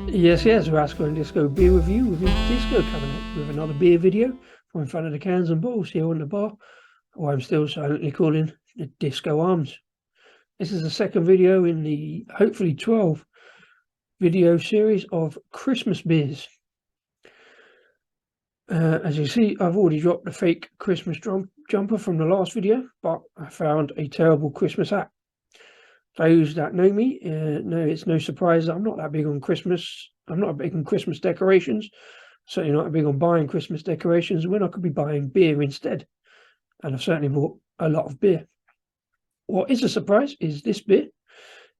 Yes, Rascal and Disco beer review with his disco cabinet with another beer video from in front of the cans and bottles here on the bar, or I'm still silently calling the Disco Arms. This is the second video in the hopefully 12 video series of Christmas beers. As you see, I've already dropped the fake Christmas jumper from the last video, but I found a terrible Christmas hat. Those that know me know it's no surprise that I'm not that big on Christmas. I'm not big on Christmas decorations. Certainly not big on buying Christmas decorations when I could be buying beer instead. And I've certainly bought a lot of beer. What is a surprise is this beer.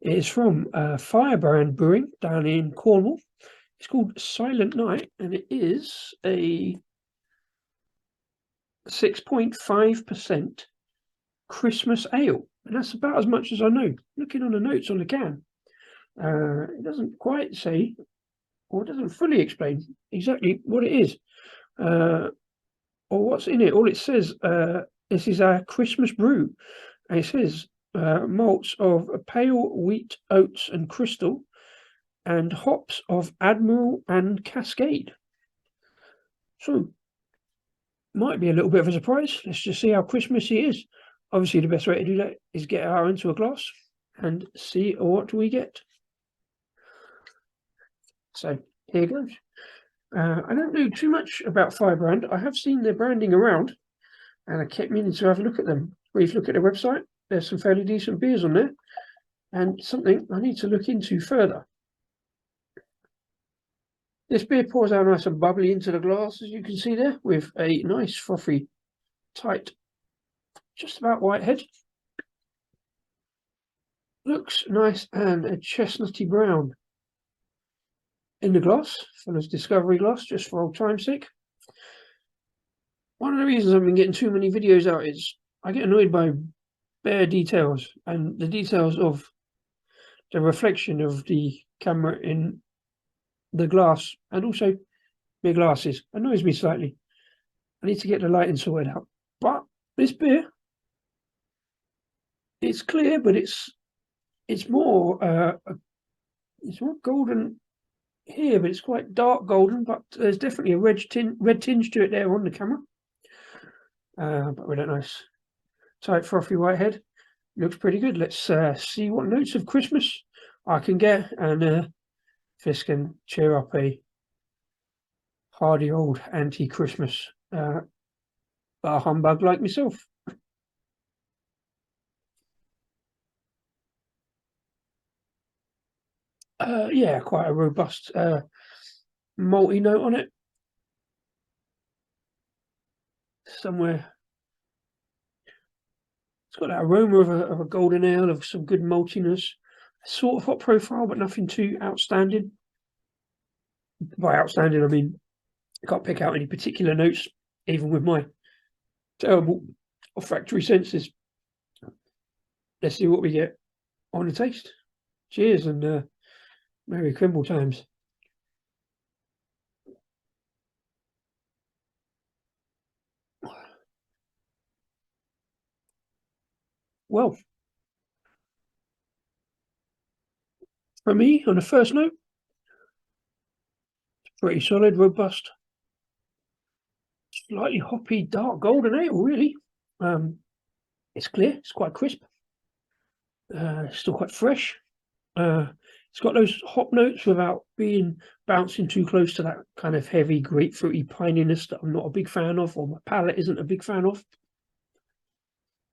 It is from Firebrand Brewing down in Cornwall. It's called Silent Night, and it is a 6.5% Christmas ale. And that's about as much as I know. Looking on the notes on the can, it doesn't quite say, or it doesn't fully explain exactly what it is, or what's in it. All it says, this is our Christmas brew. And it says malts of pale wheat, oats and crystal, and hops of Admiral and Cascade. So, might be a little bit of a surprise. Let's just see how Christmassy it is. Obviously, the best way to do that is get it out into a glass and see what we get. So, here goes. I don't know too much about Firebrand. I have seen their branding around, and I kept meaning to have a look at them. Brief look at their website. There's some fairly decent beers on there, and something I need to look into further. This beer pours out nice and bubbly into the glass, as you can see there, with a nice frothy, tight, just about white head. Looks nice and a chestnutty brown in the glass, Fuller's Discovery glass, just for old time's sake. One of the reasons I've been getting too many videos out is I get annoyed by bare details, and the details of the reflection of the camera in the glass, and also my glasses, annoys me slightly. I need to get the lighting sorted out. But this beer, it's clear, but it's more golden here, but it's quite dark golden. But there's definitely a red tinge to it there on the camera. But with that nice tight frothy white head, looks pretty good. Let's see what notes of Christmas I can get, and this can cheer up a hardy old anti-Christmas bar humbug like myself. Yeah, quite a robust malty note on it. Somewhere it's got that aroma of a golden ale, of some good maltiness, sort of hot profile, but nothing too outstanding. By outstanding, I mean I can't pick out any particular notes, even with my terrible olfactory senses. Let's see what we get on the taste. Cheers, and Merry Crimble times. Well, for me, on the first note, pretty solid, robust, slightly hoppy, dark golden ale, really. It's clear, it's quite crisp, still quite fresh. It's got those hop notes without being bouncing too close to that kind of heavy grapefruity pininess that I'm not a big fan of, or my palate isn't a big fan of.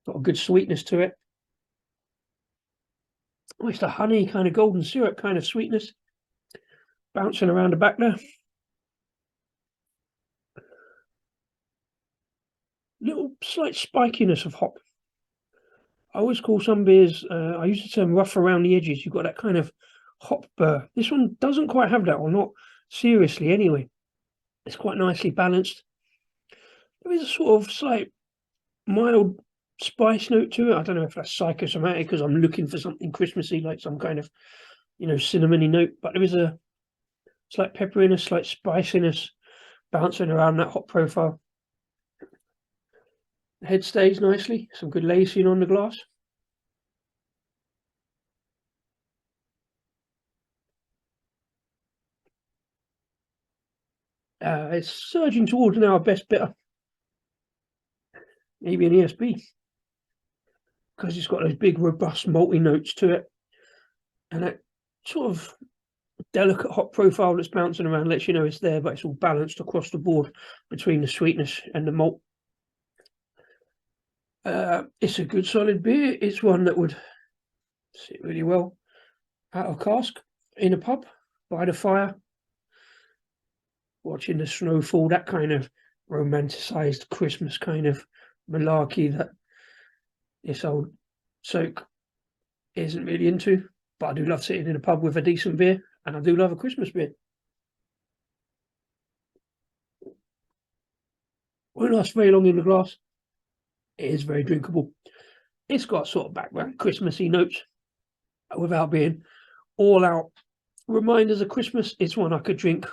Got a good sweetness to it. Almost a honey kind of golden syrup kind of sweetness bouncing around the back there. Little slight spikiness of hop. I always call some beers, I use the term rough around the edges. You've got that kind of hop burr. This one doesn't quite have that, or not seriously anyway. It's quite nicely balanced. There is a sort of slight mild spice note to it. I don't know if that's psychosomatic because I'm looking for something Christmassy, like some kind of, cinnamony note, but there is a slight pepperiness, slight spiciness bouncing around that hop profile. The head stays nicely, some good lacing on the glass. It's surging towards now a best bitter, maybe an ESB, because it's got those big, robust, malty notes to it, and that sort of delicate hop profile that's bouncing around lets you know it's there, but it's all balanced across the board between the sweetness and the malt. It's a good solid beer. It's one that would sit really well out of cask in a pub by the fire, watching the snow fall, that kind of romanticized Christmas kind of malarkey that this old soak isn't really into. But I do love sitting in a pub with a decent beer, and I do love a Christmas beer. Won't last very long in the glass. It is very drinkable. It's got sort of background Christmassy notes without being all out reminders of Christmas. It's one I could drink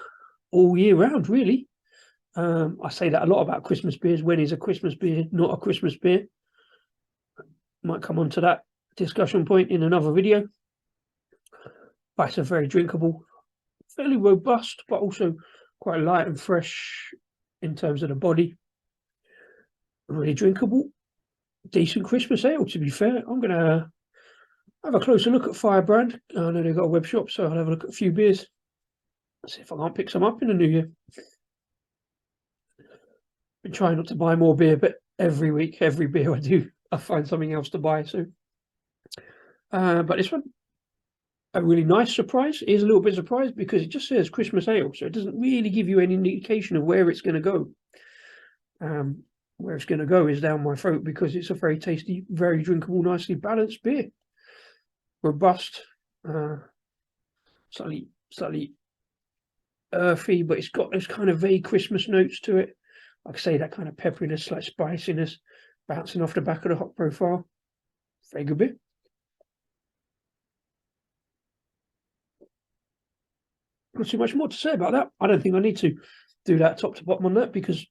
all year round, really. I say that a lot about Christmas beers. When is a Christmas beer not a Christmas beer? Might come on to that discussion point in another video. But it's a very drinkable, fairly robust, but also quite light and fresh in terms of the body. Really drinkable, decent Christmas ale, to be fair. I'm going to have a closer look at Firebrand. I know they've got a web shop, so I'll have a look at a few beers. See if I can't pick some up in the new year. Been trying not to buy more beer, but every week, every beer I do, I find something else to buy. So, but this one, a really nice surprise. It is a little bit surprised because it just says Christmas ale, so it doesn't really give you any indication of where it's going to go. Where it's going to go is down my throat because it's a very tasty, very drinkable, nicely balanced beer. Robust, slightly earthy, but it's got those kind of vague Christmas notes to it. Like I say, that kind of pepperiness, like spiciness, bouncing off the back of the hop profile. Very good beer. Not too much more to say about that. I don't think I need to do that top to bottom on that because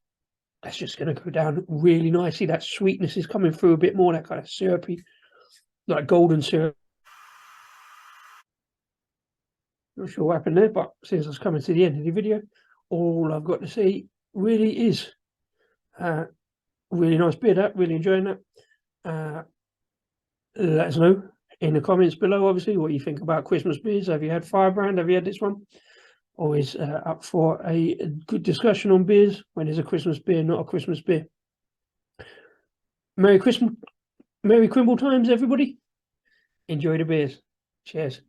that's just going to go down really nicely. That sweetness is coming through a bit more, that kind of syrupy, like golden syrup. Not sure what happened there, but since I was coming to the end of the video, all I've got to say really is really nice beer, that, really enjoying that. Let us know in the comments below, obviously, what you think about Christmas beers. Have you had Firebrand? Have you had this one? Always up for a good discussion on beers when there's a Christmas beer, not a Christmas beer. Merry Christmas, Merry Crimble times, everybody. Enjoy the beers. Cheers.